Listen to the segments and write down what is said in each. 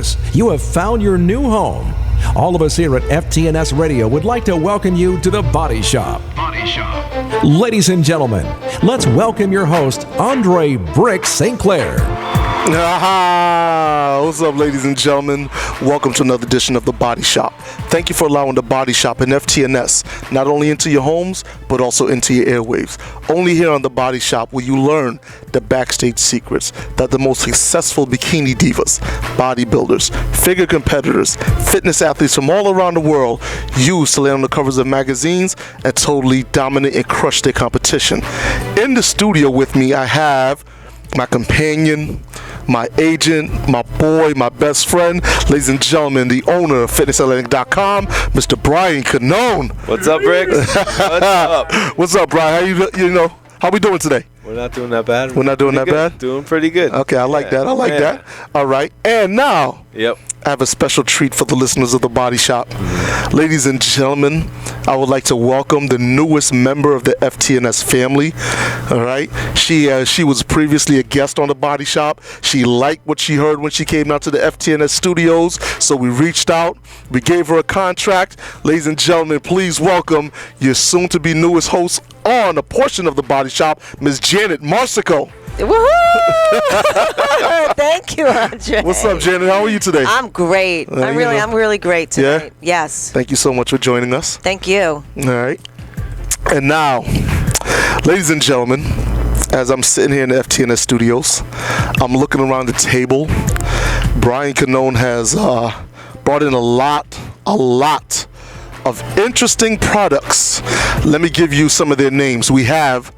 fitness, you have found your new home. All of us here at FTNS Radio would like to welcome you to the Body Shop. Body Shop. Ladies and gentlemen, let's welcome your host, Andre Brick St. Clair. What's up, ladies and gentlemen? Welcome to another edition of The Body Shop. Thank you for allowing The Body Shop and FTNS not only into your homes, but also into your airwaves. Only here on The Body Shop will you learn the backstage secrets that the most successful bikini divas, bodybuilders, figure competitors, fitness athletes from all around the world use to lay on the covers of magazines and totally dominate and crush their competition. In the studio with me, I have my companion, my agent, my boy, my best friend, ladies and gentlemen, the owner of FitnessAthletic.com, Mr. Brian Canone. What's up, Rick? What's up? What's up, Brian? How we doing today? We're not doing that bad. We're not doing that bad? Doing pretty good. Okay, I like that. I like that. All right. And now, I have a special treat for the listeners of The Body Shop. Mm-hmm. Ladies and gentlemen, I would like to welcome the newest member of the FTNS family. All right. She was previously a guest on The Body Shop. She liked what she heard when she came out to the FTNS studios, so we reached out. We gave her a contract. Ladies and gentlemen, please welcome your soon-to-be newest host on a portion of The Body Shop, Ms. Janet Marsico. Woohoo! Thank you, Andre. What's up, Janet? How are you today? I'm great. I'm really great tonight. Yeah? Yes. Thank you so much for joining us. Thank you. All right. And now, ladies and gentlemen, as I'm sitting here in the FTNS studios, I'm looking around the table. Brian Canone has brought in a lot of interesting products. Let me give you some of their names. We have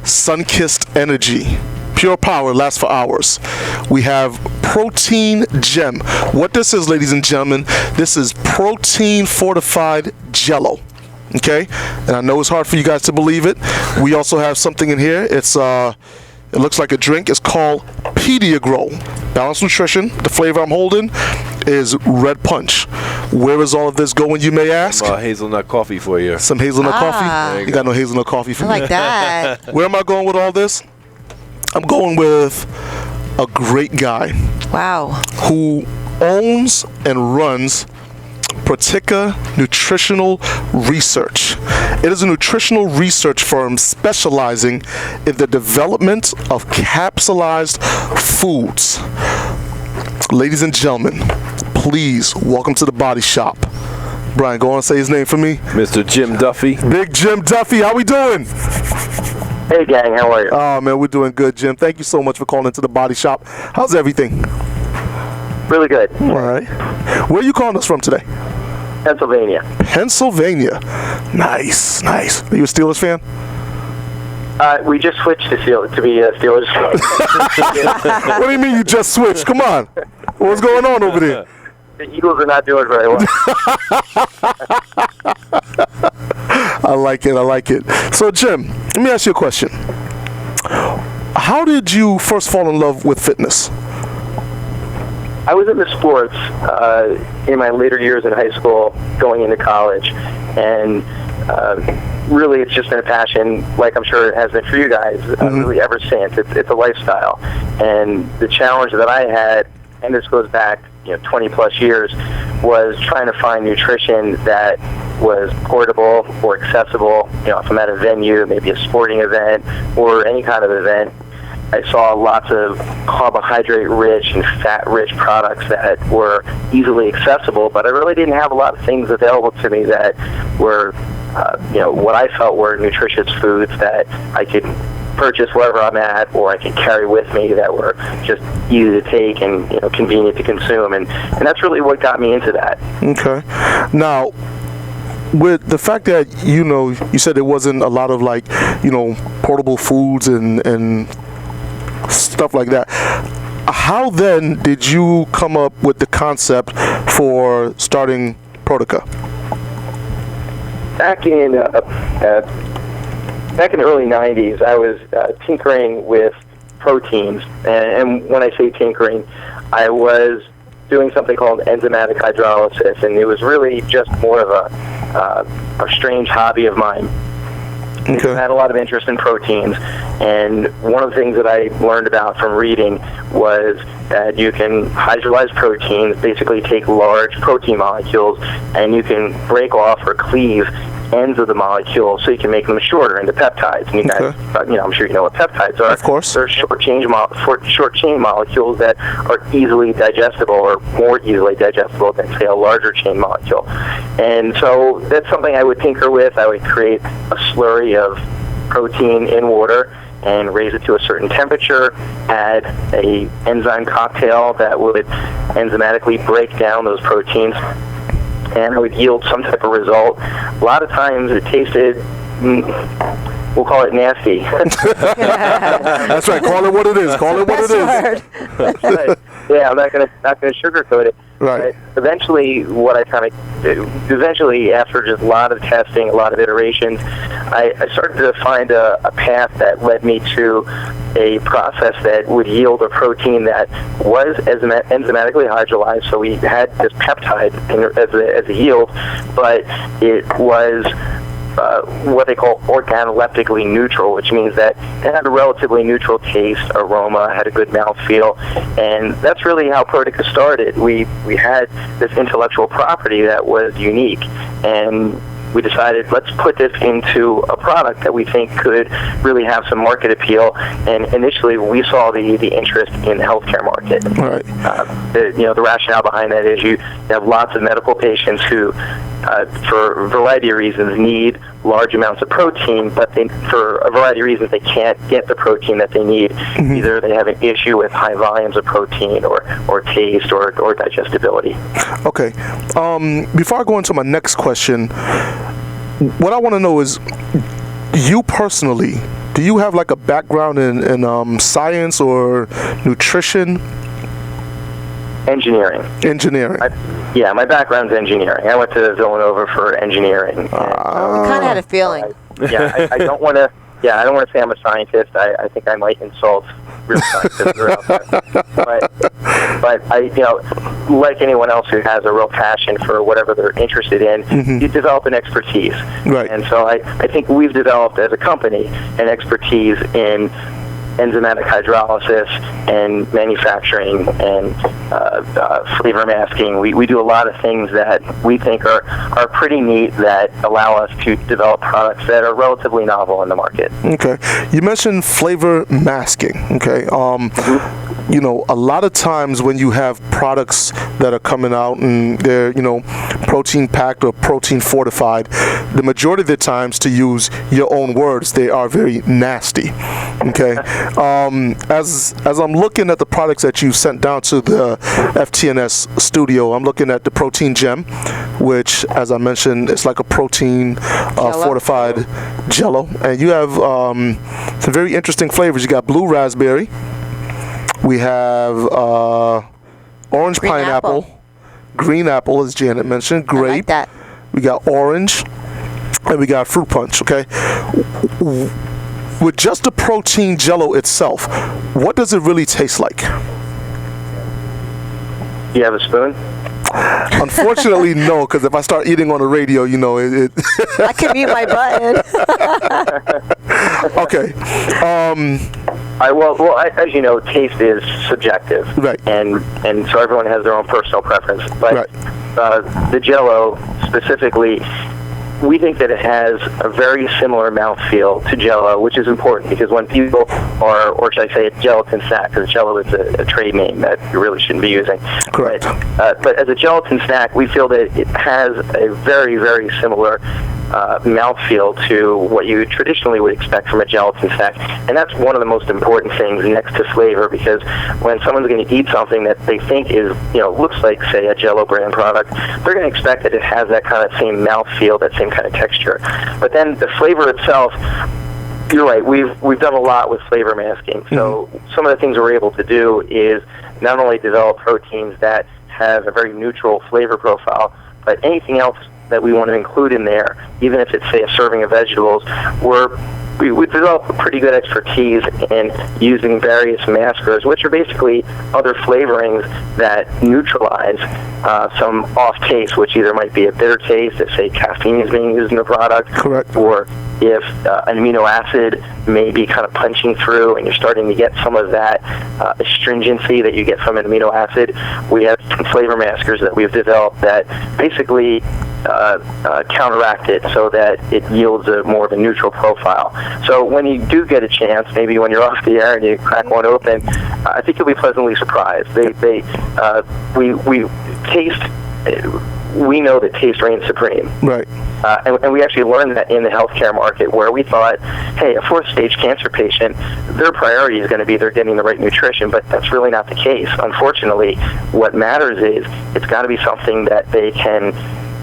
Sun-Kissed Energy, pure power, lasts for hours. We have Protein Gem. What this is, ladies and gentlemen, this is protein fortified jello. Okay, and I know it's hard for you guys to believe it. We also have something in here. It looks like a drink. It's called Pediagrow. Balanced nutrition. The flavor I'm holding is Red Punch. Where is all of this going, you may ask? Some hazelnut coffee for you. Some hazelnut coffee? You got no hazelnut coffee for me. I like that. Where am I going with all this? I'm going with a great guy. Wow. Who owns and runs Protica Nutritional Research. It is a nutritional research firm specializing in the development of capsulized foods. Ladies and gentlemen, please welcome to The Body Shop. Brian, go on and say his name for me. Mr. Jim Duffy. Big Jim Duffy, how we doing? Hey gang, how are you? Oh man, we're doing good, Jim. Thank you so much for calling into The Body Shop. How's everything? Really good. All right. Where are you calling us from today? Pennsylvania. Pennsylvania. Nice. Are you a Steelers fan? We just switched to be a Steelers fan. What do you mean you just switched? Come on. What's going on over there? The Eagles are not doing very well. I like it. So, Jim, let me ask you a question. How did you first fall in love with fitness? I was into sports in my later years in high school, going into college, and really it's just been a passion, like I'm sure it has been for you guys, really ever since. It's a lifestyle. And the challenge that I had, and this goes back 20 plus years, was trying to find nutrition that was portable or accessible. If I'm at a venue, maybe a sporting event or any kind of event, I saw lots of carbohydrate-rich and fat-rich products that were easily accessible, but I really didn't have a lot of things available to me that were, what I felt were nutritious foods that I could purchase wherever I'm at, or I could carry with me, that were just easy to take and convenient to consume, and that's really what got me into that. Okay. Now, with the fact that you said there wasn't a lot of portable foods and stuff like that, how then did you come up with the concept for starting Protica? Back in the early 90s, I was tinkering with proteins, and when I say tinkering, I was doing something called enzymatic hydrolysis, and it was really just more of a strange hobby of mine. Okay. I had a lot of interest in proteins, and one of the things that I learned about from reading was that you can hydrolyze proteins, basically take large protein molecules, and you can break off or cleave ends of the molecule so you can make them shorter into peptides. And you guys, I'm sure you know what peptides are. Of course. They're short chain molecules that are easily digestible, or more easily digestible than, say, a larger chain molecule. And so that's something I would tinker with. I would create a slurry of protein in water and raise it to a certain temperature, add a enzyme cocktail that would enzymatically break down those proteins, and it would yield some type of result. A lot of times it tasted, we'll call it nasty. That's right. Call it what it is. Call it what it is. But, yeah, I'm not gonna sugarcoat it. Right. But eventually, after just a lot of testing, a lot of iterations, I started to find a path that led me to a process that would yield a protein that was enzymatically hydrolyzed. So we had this peptide as a yield, but it was what they call organoleptically neutral, which means that it had a relatively neutral taste, aroma, had a good mouthfeel, and that's really how Protica started. We had this intellectual property that was unique, and we decided, let's put this into a product that we think could really have some market appeal. And initially, we saw the interest in the healthcare market. Right. The rationale behind that is you have lots of medical patients who, for a variety of reasons, need large amounts of protein, but for a variety of reasons, they can't get the protein that they need. Mm-hmm. Either they have an issue with high volumes of protein, or taste, or digestibility. Okay. Before I go into my next question, what I want to know is, you personally, do you have like a background in science or nutrition? Engineering. My background's engineering. I went to Villanova for engineering. Kind of had a feeling. I don't want to. Yeah, I don't want to say I'm a scientist. I think I might insult real scientists around there. But I, like anyone else who has a real passion for whatever they're interested in, mm-hmm. you develop an expertise. Right. And so I think we've developed as a company an expertise in enzymatic hydrolysis and manufacturing and flavor masking. We do a lot of things that we think are pretty neat, that allow us to develop products that are relatively novel in the market. Okay. You mentioned flavor masking. Okay. A lot of times when you have products that are coming out and they're, protein packed or protein fortified, the majority of the times, to use your own words, they are very nasty. Okay. As I'm looking at the products that you sent down to the FTNS studio, I'm looking at the protein gem, which, as I mentioned, it's like a protein fortified jello, and you have some very interesting flavors. You got blue raspberry, we have orange green pineapple, green apple, as Janet mentioned, grape. I like that. We got orange, and we got fruit punch. Okay. With just the protein jello itself, what does it really taste like? Do you have a spoon? Unfortunately, no, because if I start eating on the radio, it I can mute my button. Okay. As you know, taste is subjective, right? And so everyone has their own personal preference. But right. The jello specifically, we think that it has a very similar mouthfeel to Jell-O, which is important because when people are, or should I say, a gelatin snack, because Jell-O is a trade name that you really shouldn't be using. Correct. But as a gelatin snack, we feel that it has a very, very similar mouthfeel to what you traditionally would expect from a gelatin snack. And that's one of the most important things next to flavor, because when someone's going to eat something that they think is, looks like, say, a Jell-O brand product, they're going to expect that it has that kind of same mouthfeel, that same kind of texture. But then the flavor itself, you're right, we've done a lot with flavor masking. So some of the things we're able to do is not only develop proteins that have a very neutral flavor profile, but anything else that we want to include in there, even if it's, say, a serving of vegetables, we're we developed a pretty good expertise in using various maskers, which are basically other flavorings that neutralize some off taste, which either might be a bitter taste if, say, caffeine is being used in the product, Correct. or if an amino acid may be kind of punching through and you're starting to get some of that astringency that you get from an amino acid. We have some flavor maskers that we've developed that basically counteract it so that it yields a more of a neutral profile. So when you do get a chance, maybe when you're off the air and you crack one open, I think you'll be pleasantly surprised. We know that taste reigns supreme. Right. And we actually learned that in the healthcare market, where we thought, hey, a fourth-stage cancer patient, their priority is going to be they're getting the right nutrition, but that's really not the case. Unfortunately, what matters is it's got to be something that they can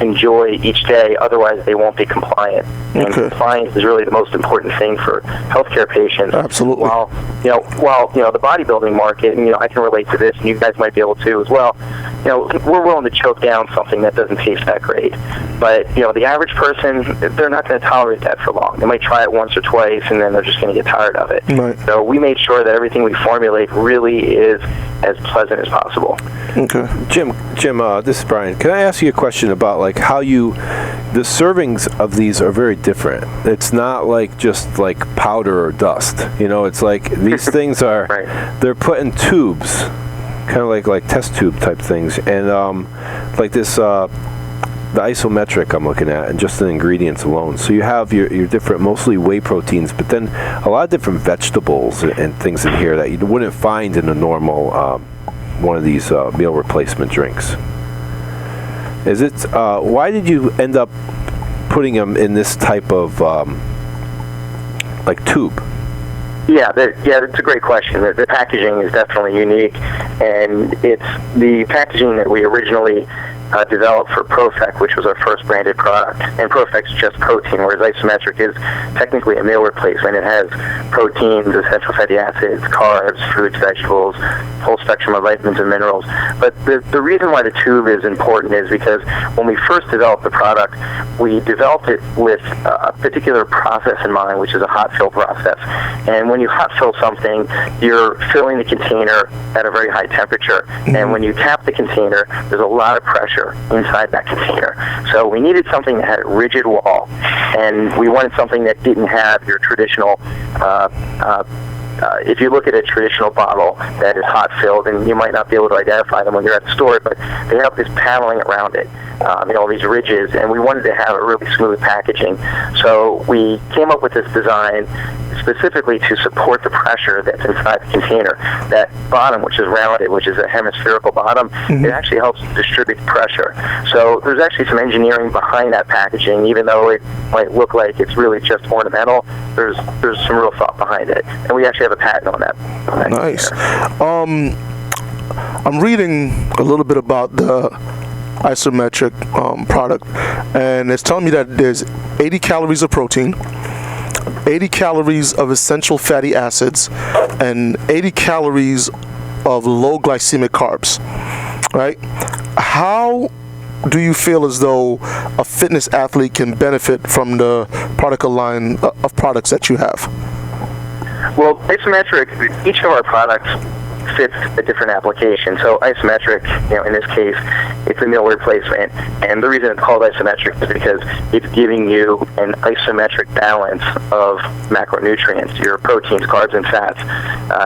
enjoy each day, otherwise they won't be compliant. And Okay. compliance is really the most important thing for healthcare patients. Absolutely. While the bodybuilding market, and I can relate to this, and you guys might be able to as well. We're willing to choke down something that doesn't taste that great. But the average person, they're not going to tolerate that for long. They might try it once or twice, and then they're just going to get tired of it. Right. So we made sure that everything we formulate really is as pleasant as possible. Okay. Jim, this is Brian. Can I ask you a question about how the servings of these are very different. It's not just like powder or dust. It's like these things are, Right. They're put in tubes, kind of like test tube type things, and like this, the Isometric I'm looking at, and just the ingredients alone. So you have your different, mostly whey proteins, but then a lot of different vegetables and things in here that you wouldn't find in a normal one of these meal replacement drinks. Is it? Why did you end up putting them in this type of tube? Yeah, that's a great question. The packaging is definitely unique, and it's the packaging that we originally developed for Profect, which was our first branded product. And Profect's just protein, whereas Isometric is technically a meal replacement. It has proteins, essential fatty acids, carbs, fruits, vegetables, whole spectrum of vitamins and minerals. But the reason why the tube is important is because when we first developed the product, we developed it with a particular process in mind, which is a hot fill process. And when you hot fill something, you're filling the container at a very high temperature. Mm-hmm. And when you tap the container, there's a lot of pressure inside that container. So we needed something that had a rigid wall, and we wanted something that didn't have your traditional if you look at a traditional bottle that is hot filled, and you might not be able to identify them when you're at the store, but they have this paneling around it, these ridges, and we wanted to have a really smooth packaging. So we came up with this design specifically to support the pressure that's inside the container. That bottom, which is rounded, which is a hemispherical bottom, mm-hmm. It actually helps distribute pressure. So there's actually some engineering behind that packaging, even though it might look like it's really just ornamental. There's some real thought behind it, and we actually have a patent on that. Nice. I'm reading a little bit about the Isometric product, and it's telling me that there's 80 calories of protein, 80 calories of essential fatty acids, and 80 calories of low glycemic carbs, right? How do you feel as though a fitness athlete can benefit from the Protica line of products that you have? Well, Isometric, each of our products fits a different application. So Isometric, in this case, it's a meal replacement. And the reason it's called Isometric is because it's giving you an isometric balance of macronutrients, your proteins, carbs, and fats.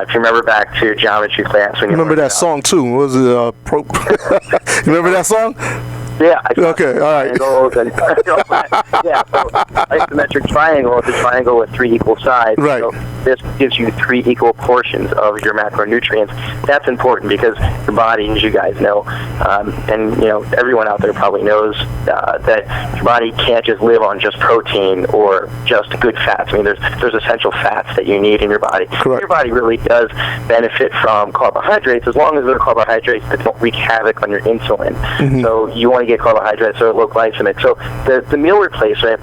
If you remember back to geometry class, when you remember that song too? What was it? You remember that song? Yeah. Okay, all right. Yeah, so isometric triangle is a triangle with three equal sides. Right. So this gives you three equal portions of your macronutrients. That's important because your body, as you guys know, and everyone out there probably knows that your body can't just live on just protein or just good fats. I mean, there's essential fats that you need in your body. Correct. Your body really does benefit from carbohydrates as long as they're carbohydrates that don't wreak havoc on your insulin. Mm-hmm. So you want to get carbohydrates that are low glycemic. So the meal replacement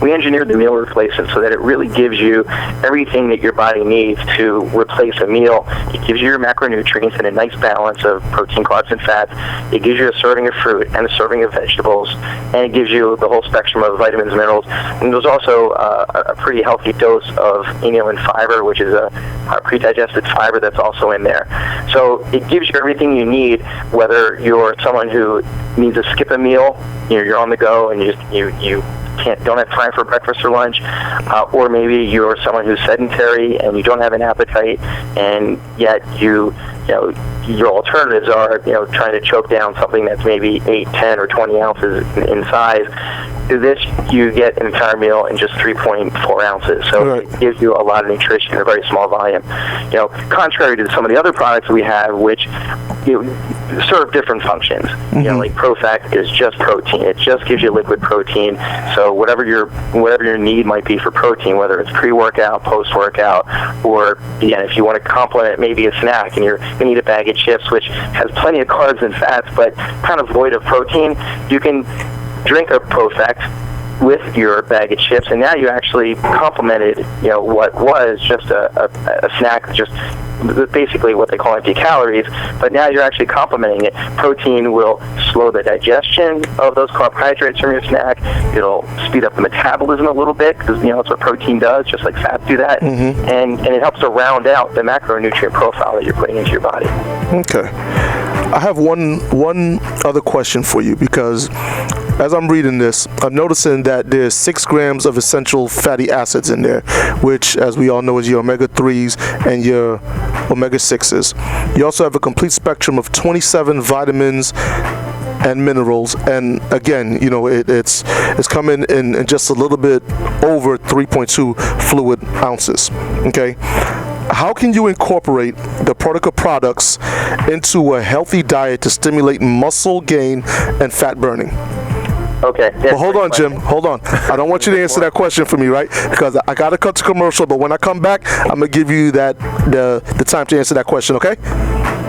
we engineered the meal replacement so that it really gives you everything that your body needs to replace a meal. It gives you your macronutrients in a nice balance of protein, carbs, and fats. It gives you a serving of fruit and a serving of vegetables, and it gives you the whole spectrum of vitamins, minerals. And there's also a pretty healthy dose of amino and fiber, which is a pre-digested fiber that's also in there. So it gives you everything you need, whether you're someone who needs to skip a meal, you're on the go and you don't have time for breakfast or lunch, or maybe you're someone who's sedentary and you don't have an appetite, and yet your alternatives are trying to choke down something that's maybe 8, 10, or 20 ounces in size. This, you get an entire meal in just 3.4 ounces. So right. It gives you a lot of nutrition in a very small volume. Contrary to some of the other products we have, which serve different functions. Like Profect is just protein. It just gives you liquid protein. So whatever your need might be for protein, whether it's pre-workout, post-workout, or again, if you want to complement maybe a snack and you need a bag of chips, which has plenty of carbs and fats, but kind of void of protein, you can drink a Profect with your bag of chips, and now you actually complemented, what was just a snack, just basically what they call empty calories, but now you're actually complementing it. Protein will slow the digestion of those carbohydrates from your snack. It'll speed up the metabolism a little bit, because that's what protein does, just like fats do that, and it helps to round out the macronutrient profile that you're putting into your body. Okay. I have one other question for you, because as I'm reading this, I'm noticing that there's 6 grams of essential fatty acids in there, which, as we all know, is your omega-3s and your omega-6s. You also have a complete spectrum of 27 vitamins and minerals, and again, it's coming in just a little bit over 3.2 fluid ounces. Okay. How can you incorporate the Protica products into a healthy diet to stimulate muscle gain and fat burning? Okay. But hold on, Jim. Hold on. I don't want you to answer that question for me, right? Because I got to cut to commercial, but when I come back, I'm going to give you the time to answer that question, okay?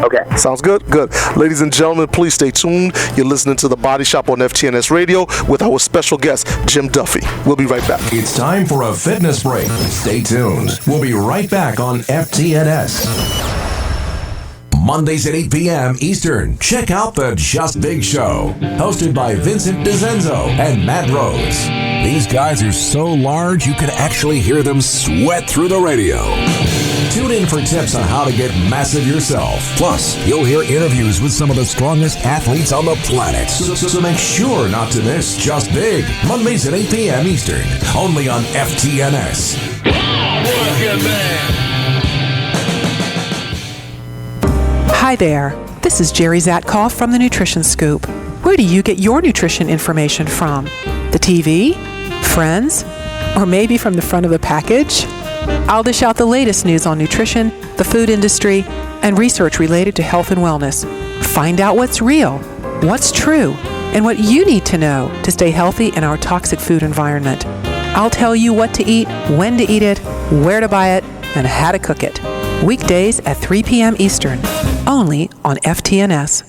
Okay. Sounds good? Good. Ladies and gentlemen, please stay tuned. You're listening to The Body Shop on FTNS Radio with our special guest, Jim Duffy. We'll be right back. It's time for a fitness break. Stay tuned. We'll be right back on FTNS. Mondays at 8 p.m. Eastern. Check out the Just Big Show, hosted by Vincent DeZenzo and Matt Rhodes. These guys are so large you can actually hear them sweat through the radio. Tune in for tips on how to get massive yourself. Plus, you'll hear interviews with some of the strongest athletes on the planet. So make sure not to miss Just Big, Mondays at 8 p.m. Eastern, only on FTNS. Hi there, this is Jerry Zatkoff from the Nutrition Scoop. Where do you get your nutrition information from? The TV? Friends? Or maybe from the front of the package? I'll dish out the latest news on nutrition, the food industry, and research related to health and wellness. Find out what's real, what's true, and what you need to know to stay healthy in our toxic food environment. I'll tell you what to eat, when to eat it, where to buy it, and how to cook it. Weekdays at 3 p.m. Eastern, only on FTNS.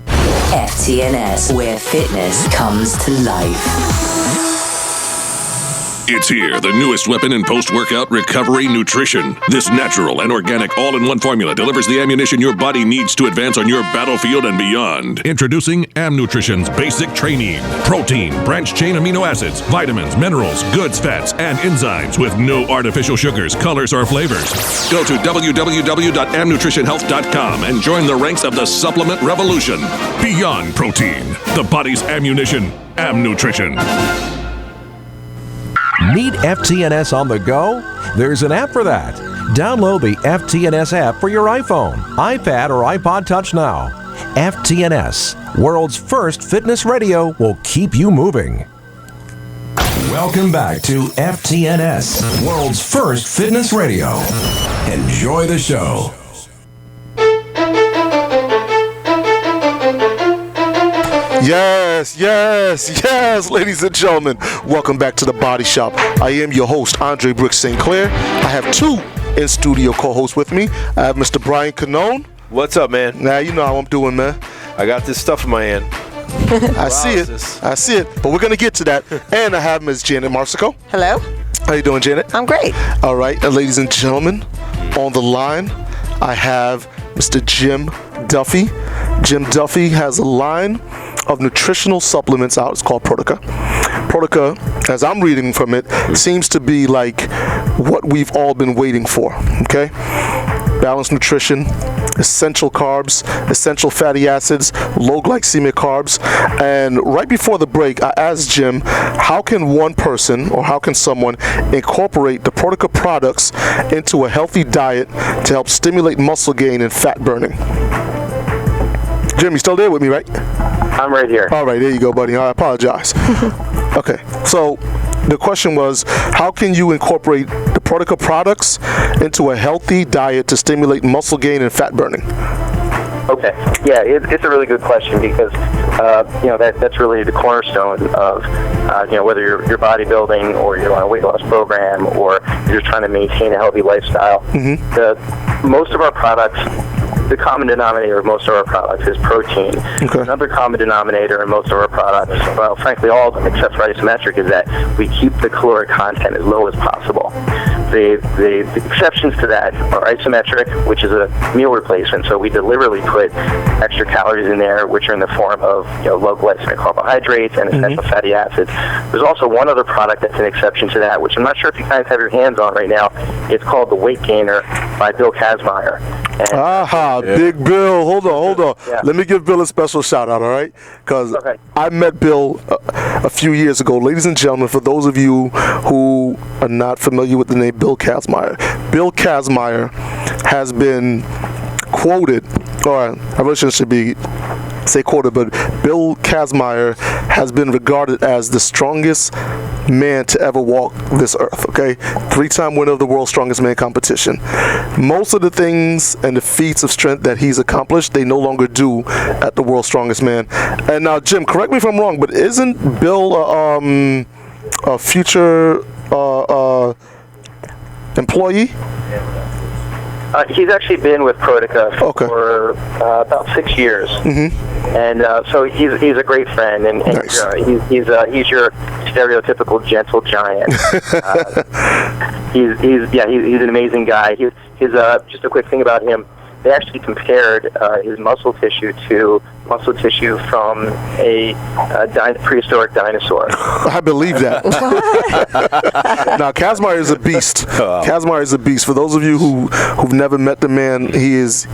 FTNS, where fitness comes to life. It's here, the newest weapon in post-workout recovery nutrition. This natural and organic all-in-one formula delivers the ammunition your body needs to advance on your battlefield and beyond. Introducing Nutrition's Basic Training. Protein, branched-chain amino acids, vitamins, minerals, goods, fats, and enzymes with no artificial sugars, colors, or flavors. Go to www.amnutritionhealth.com and join the ranks of the supplement revolution. Beyond protein, the body's ammunition. Nutrition. Need FTNS on the go? There's an app for that. Download the FTNS app for your iPhone, iPad, or iPod Touch now. FTNS, world's first fitness radio, will keep you moving. Welcome back to FTNS, world's first fitness radio. Enjoy the show. Yes, ladies and gentlemen. Welcome back to The Body Shop. I am your host, Andre Brooks St. Clair. I have 2 in-studio co-hosts with me. I have Mr. Brian Canone. What's up, man? Now, you know how I'm doing, man. I got this stuff in my hand. I see it. But we're going to get to that. And I have Ms. Janet Marsico. Hello. How you doing, Janet? I'm great. All right. And ladies and gentlemen, on the line, I have Mr. Jim Duffy. Jim Duffy has a line of nutritional supplements out. It's called Protica. Protica, as I'm reading from it, seems to be like what we've all been waiting for, okay? Balanced nutrition, essential carbs, essential fatty acids, low glycemic carbs. And right before the break, I asked Jim, how can one person or how can someone incorporate the Protica products into a healthy diet to help stimulate muscle gain and fat burning? Jim, you still there with me, right? I'm right here. All right, there you go, buddy. I apologize. Okay, so the question was, how can you incorporate the Protica products into a healthy diet to stimulate muscle gain and fat burning? Okay. Yeah, it's a really good question because that's really the cornerstone of whether you're bodybuilding or you're on a weight loss program or you're trying to maintain a healthy lifestyle. Most of our products, the common denominator of most of our products is protein. Okay. Another common denominator in most of our products, well, frankly, all of them except for Isometric, is that we keep the caloric content as low as possible. The exceptions to that are Isometric, which is a meal replacement, so we deliberately put extra calories in there, which are in the form of low glycemic carbohydrates and essential fatty acids. There's also one other product that's an exception to that, which I'm not sure if you guys have your hands on right now. It's called the Weight Gainer by Bill Kazmaier. Big Bill. Hold on. Yeah. Let me give Bill a special shout out, all right? Because I met Bill a few years ago. Ladies and gentlemen, for those of you who are not familiar with the name Bill Kazmaier has been quoted, or I really shouldn't be say quoted, but Bill Kazmaier has been regarded as the strongest man to ever walk this earth, okay? 3-time winner of the World's Strongest Man competition. Most of the things and the feats of strength that he's accomplished, they no longer do at the World's Strongest Man. And now, Jim, correct me if I'm wrong, but isn't Bill a future employee? He's actually been with Protica for about 6 years, and so he's a great friend, and nice. He's your stereotypical gentle giant. He's an amazing guy. His just a quick thing about him. They actually compared his muscle tissue to muscle tissue from a prehistoric dinosaur. I believe that. Now, Kazmaier is a beast. Kazmaier is a beast. For those of you who've never met the man, he is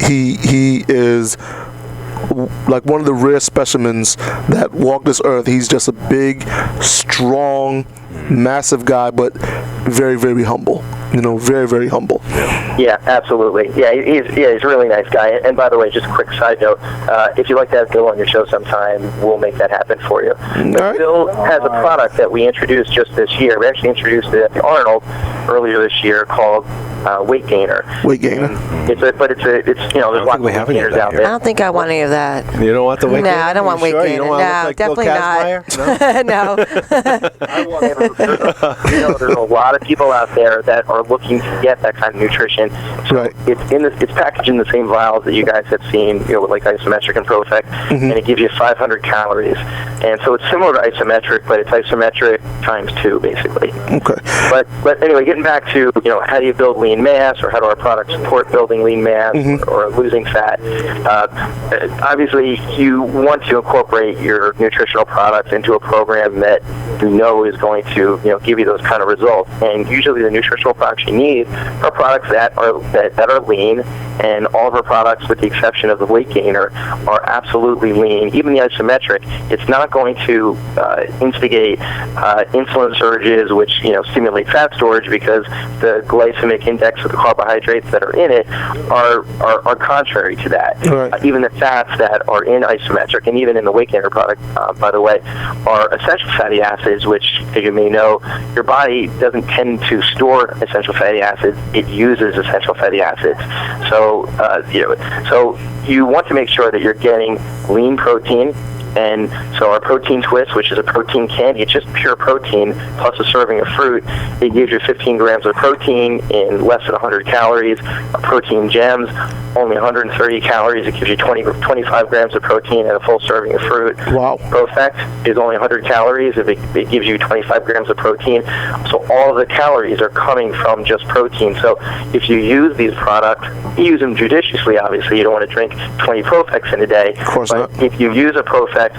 like one of the rare specimens that walk this earth. He's just a big, strong, massive guy, but very, very humble. Very, very humble. Yeah, absolutely. Yeah, he's a really nice guy. And by the way, just a quick side note, if you'd like to have Bill on your show sometime, we'll make that happen for you. Right. Bill has a product that we introduced just this year. We actually introduced it at the Arnold earlier this year called Weight Gainer. Weight Gainer. It's there's lots of weight gainers out there. I don't think I want any of that. You don't want the weight gainer? No, I don't want weight gainer. You don't want to look like definitely Bill not. No. I want there's a lot of people out there that are looking to get that kind of nutrition. So right. It's packaged in the same vials that you guys have seen, with like Isometric and Profect, and it gives you 500 calories. And so it's similar to Isometric, but it's Isometric times 2, basically. Okay. But anyway, getting back to how do you build lean mass, or how do our products support building lean mass or losing fat? Obviously, you want to incorporate your nutritional products into a program that is going to give you those kind of results. And usually, the nutritional products you need are products that are lean, and all of our products, with the exception of the Weight Gainer, are absolutely lean. Even the Isometric, it's not going to instigate insulin surges, which stimulate fat storage, because the glycemic index of the carbohydrates that are in it are contrary to that. Right. Even the fats that are in Isometric, and even in the Weight Gainer product, by the way, are essential fatty acids, which, as you may know, your body doesn't tend to store essential fatty acids. It uses essential fatty acids. So you want to make sure that you're getting lean protein, And so our protein twist, which is a protein candy, it's just pure protein plus a serving of fruit. It gives you 15 grams of protein in less than 100 calories. Our protein gems, only 130 calories. It gives you 25 grams of protein and a full serving of fruit. Wow. Profect is only 100 calories. It gives you 25 grams of protein. So all the calories are coming from just protein. So if you use these products, you use them judiciously, obviously. You don't want to drink 20 Profects in a day. Of course but not. If you use a Profect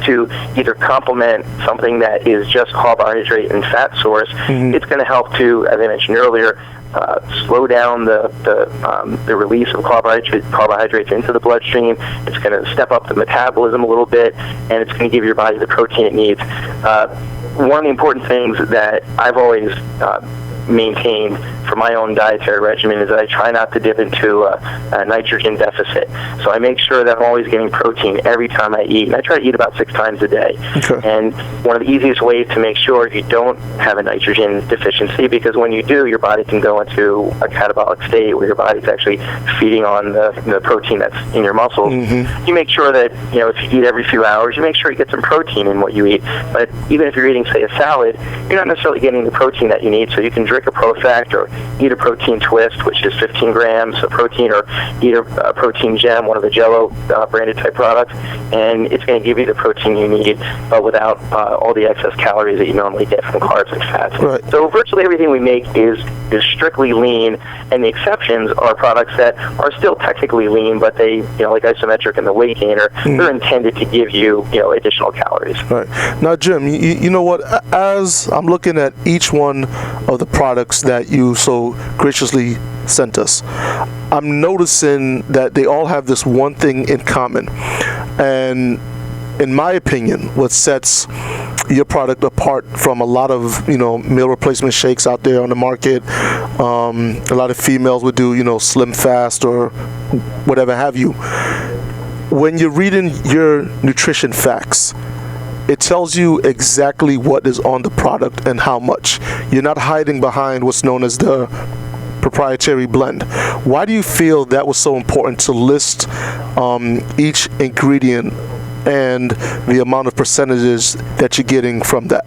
to either complement something that is just carbohydrate and fat source, it's going to help to, as I mentioned earlier, slow down the release of carbohydrates into the bloodstream. It's going to step up the metabolism a little bit, and it's going to give your body the protein it needs. One of the important things that I've always maintained for my own dietary regimen is that I try not to dip into a nitrogen deficit. So I make sure that I'm always getting protein every time I eat. And I try to eat about 6 times a day. Okay. And one of the easiest ways to make sure you don't have a nitrogen deficiency, because when you do, your body can go into a catabolic state where your body's actually feeding on the protein that's in your muscles. You make sure that, if you eat every few hours, you make sure you get some protein in what you eat. But even if you're eating, say, a salad, you're not necessarily getting the protein that you need. So you can drink a Profect or eat a protein twist, which is 15 grams of protein, or eat a protein gem, one of the Jell-O branded type products, and it's going to give you the protein you need, but without all the excess calories that you normally get from carbs and fats. Right. So virtually everything we make is strictly lean, and the exceptions are products that are still technically lean, but they, like Isometric and the Whey gainer, they're intended to give you, additional calories. Right. Now, Jim, you know what? As I'm looking at each one of the products that you so graciously sent us, I'm noticing that they all have this one thing in common. And in my opinion, what sets your product apart from a lot of, meal replacement shakes out there on the market, a lot of females would do, Slim Fast or whatever have you. When you're reading your nutrition facts, it tells you exactly what is on the product and how much. You're not hiding behind what's known as the proprietary blend. Why do you feel that was so important to list each ingredient and the amount of percentages that you're getting from that?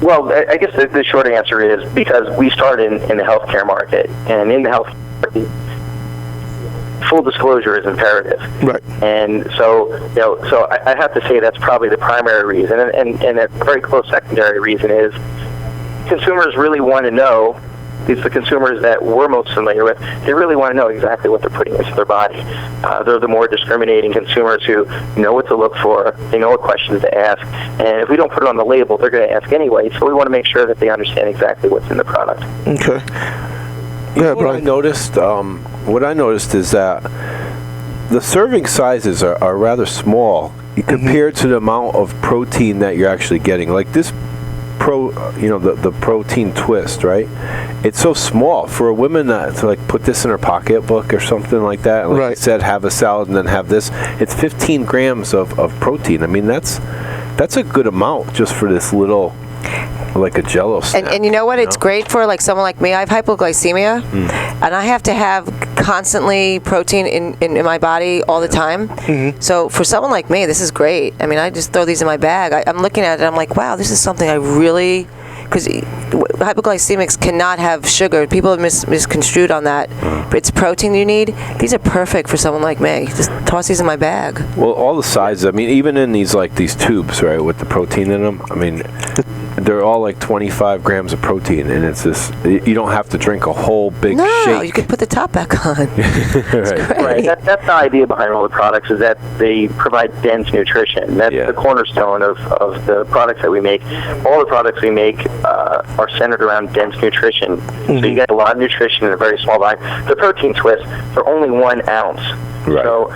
Well, I guess the short answer is because we started in the healthcare market, and in the healthcare market, full disclosure is imperative. Right. And so, I have to say that's probably the primary reason, and a very close secondary reason is consumers really want to know. These are the consumers that we're most familiar with. They really want to know exactly what they're putting into their body. They're the more discriminating consumers who know what to look for. They know what questions to ask. And if we don't put it on the label, they're going to ask anyway. So we want to make sure that they understand exactly what's in the product. Okay. Yeah, Brian. What I noticed is that the serving sizes are rather small compared to the amount of protein that you're actually getting. Like this the protein twist, right? It's so small for a woman to like put this in her pocketbook or something like that. And like you said, have a salad and then have this. It's 15 grams of protein. I mean, that's a good amount just for this little, like a Jell-O snack. And you know what? It's great for like someone like me. I have hypoglycemia, and I have to have constantly protein in my body all the time. So for someone like me, this is great. I mean, I just throw these in my bag. I'm looking at it, and I'm like, wow, this is something I really... Because hypoglycemics cannot have sugar. People have misconstrued on that. But it's protein you need. These are perfect for someone like me. Just toss these in my bag. Well, all the sizes. I mean, even in these tubes, right, with the protein in them. I mean, they're all like 25 grams of protein, and it's this. You don't have to drink a whole big shake. No, you could put the top back on. Right. That's the idea behind all the products, is that they provide dense nutrition. That's the cornerstone of the products that we make. All the products we make are centered around dense nutrition. So you get a lot of nutrition in a very small volume. The protein twists, they're only 1 ounce. Right. So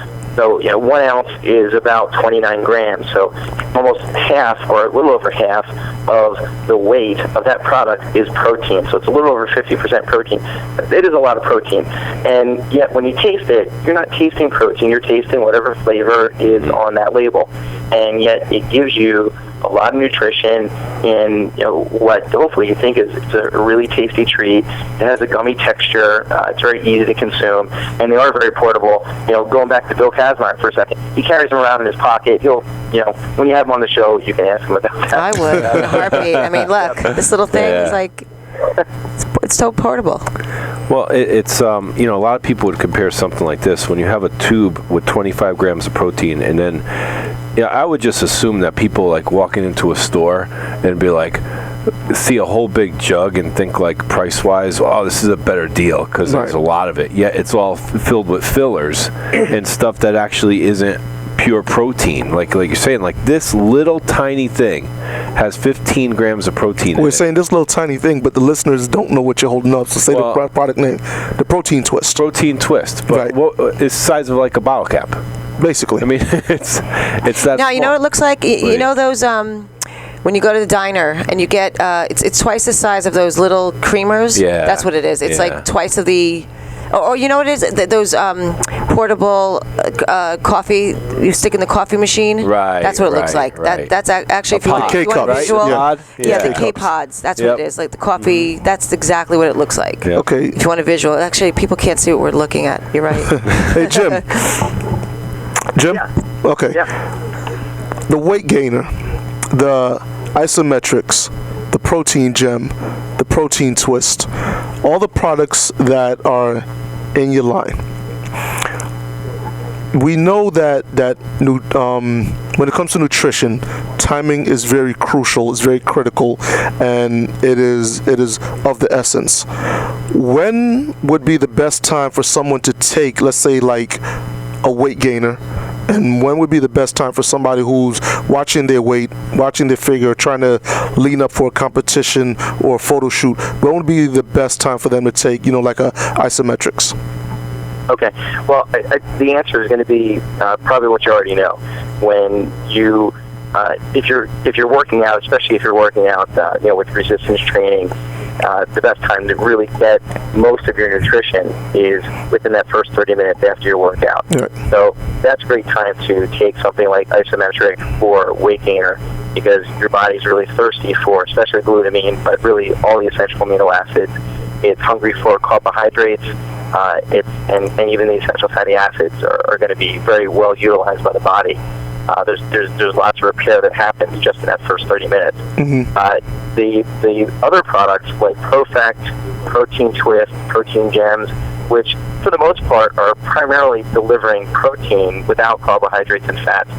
1 ounce is about 29 grams. So almost half, or a little over half, of the weight of that product is protein. So it's a little over 50% protein. It is a lot of protein. And yet when you taste it, you're not tasting protein. You're tasting whatever flavor is on that label. And yet it gives you a lot of nutrition in what hopefully you think is a really tasty treat. It has a gummy texture. It's very easy to consume, and they are very portable. Going back to Bill Kazmaier for a second, he carries them around in his pocket. He'll, when you have him on the show, you can ask him about that. I would in a heartbeat. I mean, look, this little thing is like, it's so portable. Well, it's a lot of people would compare something like this when you have a tube with 25 grams of protein, and then I would just assume that people like walking into a store and be like, see a whole big jug and think like price-wise, oh, this is a better deal because there's a lot of it. Yet it's all filled with fillers and stuff that actually isn't pure protein. Like you're saying, like this little tiny thing has 15 grams of protein. We're saying this little tiny thing, but the listeners don't know what you're holding up. So say the product name, the Protein Twist. Protein Twist, but what is the size of like a bottle cap? Basically. I mean, it's that. Now you know what it looks like. You know those when you go to the diner and you get it's twice the size of those little creamers. Yeah, that's what it is. It's like twice of the. Or you know what it is? Those portable coffee you stick in the coffee machine. Right. That's what it looks like. Right. That's actually if you want visual. The K pods. That's what it is. Like the coffee. That's exactly what it looks like. Yep. Okay. If you want a visual, actually people can't see what we're looking at. You're right. Hey Jim. Yeah. Okay. Yeah. The weight gainer, the Isometrics, the protein gem, the protein twist, all the products that are in your line. We know that when it comes to nutrition, timing is very crucial, it's very critical, and it is of the essence. When would be the best time for someone to take, let's say, like a weight gainer? And when would be the best time for somebody who's watching their weight, watching their figure, trying to lean up for a competition or a photo shoot? When would be the best time for them to take, like a Isometrics? Okay. Well, the answer is going to be probably what you already know. When you, if you're working out, especially if you're working out, with resistance training, the best time to really get most of your nutrition is within that first 30 minutes after your workout. Right. So that's a great time to take something like Isometric or weight gainer because your body's really thirsty for, especially glutamine, but really all the essential amino acids. It's hungry for carbohydrates, and even the essential fatty acids are going to be very well utilized by the body. There's lots of repair that happens just in that first 30 minutes. Mm-hmm. The other products like Profect, Protein Twist, Protein Gems, which for the most part are primarily delivering protein without carbohydrates and fats.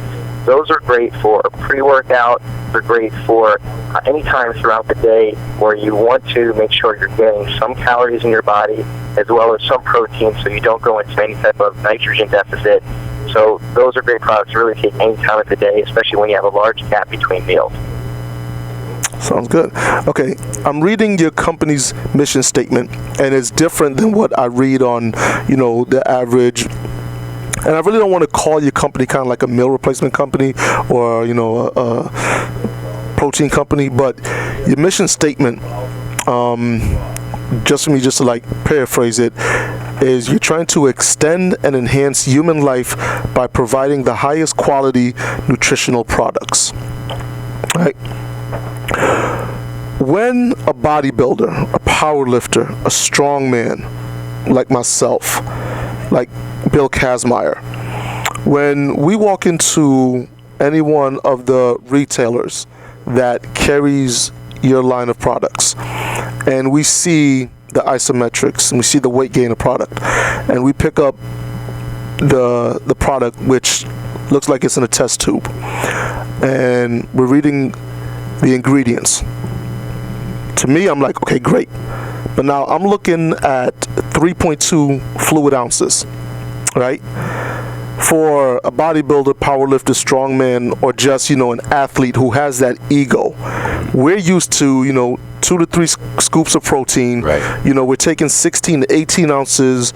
Those are great for pre-workout. They're great for any time throughout the day where you want to make sure you're getting some calories in your body as well as some protein so you don't go into any type of nitrogen deficit. So those are great products to really take any time of the day, especially when you have a large gap between meals. Sounds good. Okay, I'm reading your company's mission statement, and it's different than what I read on, the average. And I really don't want to call your company kind of like a meal replacement company or, a protein company, but your mission statement, just for me just to like paraphrase it, is you're trying to extend and enhance human life by providing the highest quality nutritional products. Right? When a bodybuilder, a power lifter, a strong man like myself, like Bill Kazmaier, when we walk into any one of the retailers that carries your line of products and we see the Isometrics and we see the weight gainer product and we pick up the product which looks like it's in a test tube and we're reading the ingredients, to me I'm like, okay, great, but now I'm looking at 3.2 fluid ounces, right? For a bodybuilder, powerlifter, strongman, or just, an athlete who has that ego, we're used to, 2 to 3 scoops of protein. Right. We're taking 16 to 18 ounces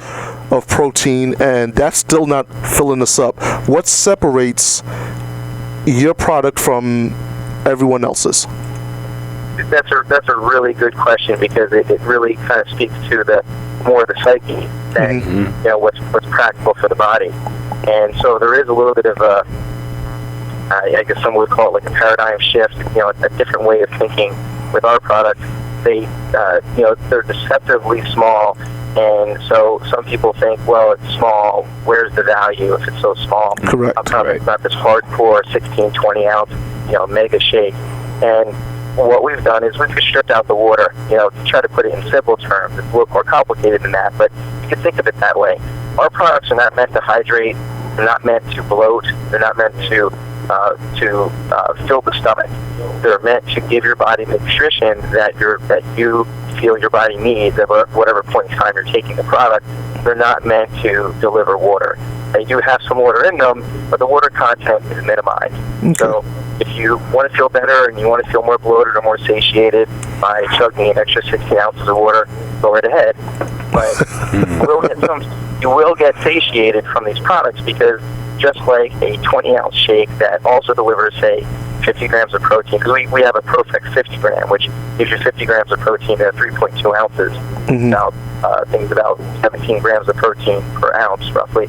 of protein, and that's still not filling us up. What separates your product from everyone else's? That's a really good question because it really kind of speaks to the psyche than what's practical for the body. And so there is a little bit of a I guess some would call it like a paradigm shift, a different way of thinking with our product. They, they're deceptively small, and so some people think, well, it's small, where's the value if it's so small? Correct. How come it's not this hardcore 16, 20 ounce, mega shake? And what we've done is we've stripped out the water, to try to put it in simple terms. It's a little more complicated than that, but you can think of it that way. Our products are not meant to hydrate. They're not meant to bloat. They're not meant to fill the stomach. They're meant to give your body the nutrition that you feel your body needs at whatever point in time you're taking the product. They're not meant to deliver water. They do have some water in them, but the water content is minimized. Okay. So if you want to feel better and you want to feel more bloated or more satiated by chugging an extra 16 ounces of water, go right ahead. But you will get satiated from these products, because just like a 20-ounce shake that also delivers, say, 50 grams of protein, because we have a Profect 50 gram, which gives you 50 grams of protein at 3.2 ounces. Now, things about 17 grams of protein per ounce, roughly.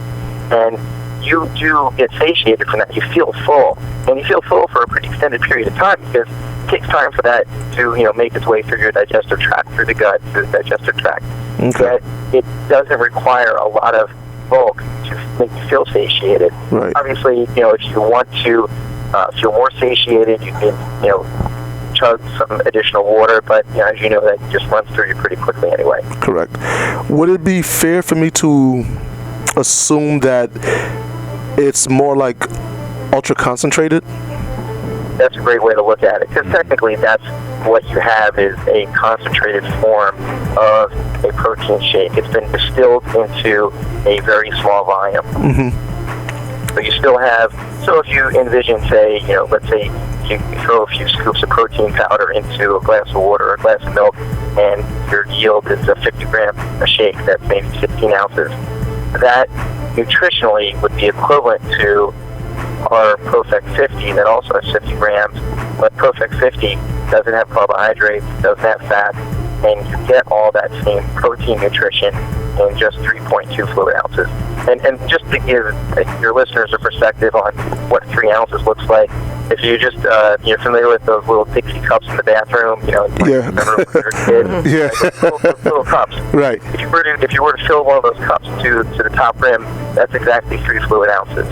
And you do get satiated from that. You feel full. And you feel full for a pretty extended period of time, because it takes time for that to, make its way through your digestive tract, through the gut, through the digestive tract. Okay. But it doesn't require a lot of bulk to make you feel satiated. Right. Obviously, if you want to feel more satiated, you can, chug some additional water, but as you know, that just runs through you pretty quickly anyway. Correct. Would it be fair for me to assume that it's more like ultra concentrated? That's a great way to look at it, because technically that's what you have, is a concentrated form of a protein shake. It's been distilled into a very small volume. But you still have, so if you envision, say, let's say you throw a few scoops of protein powder into a glass of water or a glass of milk, and your yield is a 50 gram a shake, that's maybe 16 ounces. That nutritionally would be equivalent to our Profect 50 that also has 50 grams, but Profect 50 doesn't have carbohydrates, doesn't have fat, and you get all that same protein nutrition in just 3.2 fluid ounces. And just to give your listeners a perspective on what 3 ounces looks like, if you just, you're familiar with those little Dixie cups in the bathroom, remember when you were a kid? Yeah. Those little cups. Right. If you were to fill one of those cups to the top rim, that's exactly 3 fluid ounces.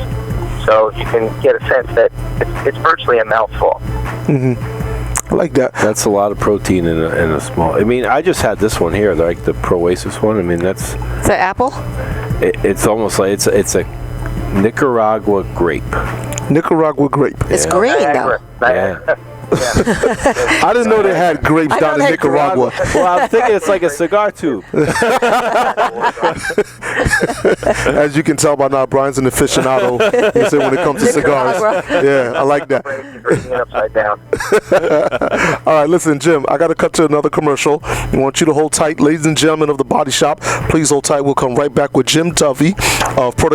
So you can get a sense that it's virtually a mouthful. I like that. That's a lot of protein in a small. I mean, I just had this one here, like the Proasis one. I mean, that's. Is that apple? It's almost like it's a Nicaragua grape. Nicaragua grape. It's green, though. Yeah. I didn't know they had grapes down in Nicaragua. Well, I'm thinking it's like a cigar tube. As you can tell by now, Brian's an aficionado. He said when it comes to cigars. Yeah, I like that. Upside down. All right, listen, Jim, I got to cut to another commercial. I want you to hold tight. Ladies and gentlemen of the Body Shop, please hold tight. We'll come right back with Jim Duffy of Protica.